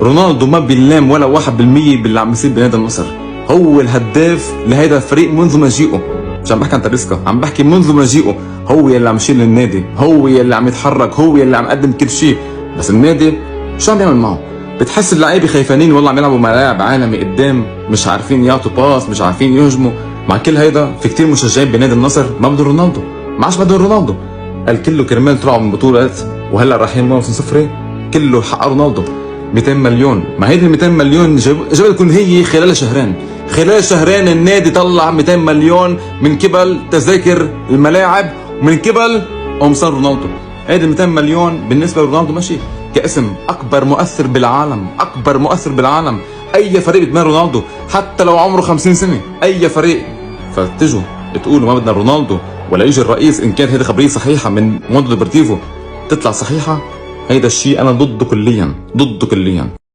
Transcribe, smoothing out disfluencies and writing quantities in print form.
رونالدو ما بيلام ولا 1% باللي عم بيصير بنادي النصر. هو الهداف لهيدا الفريق منذ مجيئه. مش عم بحكي عن تاليسكا، عم بحكي منذ مجيئه. هو يلي عم يشيل النادي، هو يلي عم يتحرك، هو يلي عم يقدم كل شيء. بس النادي شو عم يعمل معه؟ بتحس اللعيبه خايفانين والله عم يلعبوا ملاعب عالمي قدام، مش عارفين يعطوا باس، مش عارفين يهجموا. مع كل هيدا في كتير مشجعين بنادي النصر ما بدهم رونالدو، ما عادش بدهم رونالدو. قال كله كرمال طلعوا من بطولات وهلا رايحين موسم صفري، كله حق رونالدو. 200 مليون، ما هيدي 200 مليون جابت لكم هي خلال شهرين. خلال شهرين النادي طلع 200 مليون من قبل تذاكر الملاعب ومن قبل قمصان رونالدو. هيدي 200 مليون بالنسبه لرونالدو ماشي كاسم اكبر مؤثر بالعالم، اكبر مؤثر بالعالم. اي فريق بيتمنى رونالدو حتى لو عمره 50 سنه، اي فريق. فتجوا تقولوا ما بدنا رونالدو ولا يجي الرئيس ان كانت هيدي خبريه صحيحه من موندو ديبورتيفو تطلع صحيحه، هيدا الشيء انا ضده كليا، ضده كليا.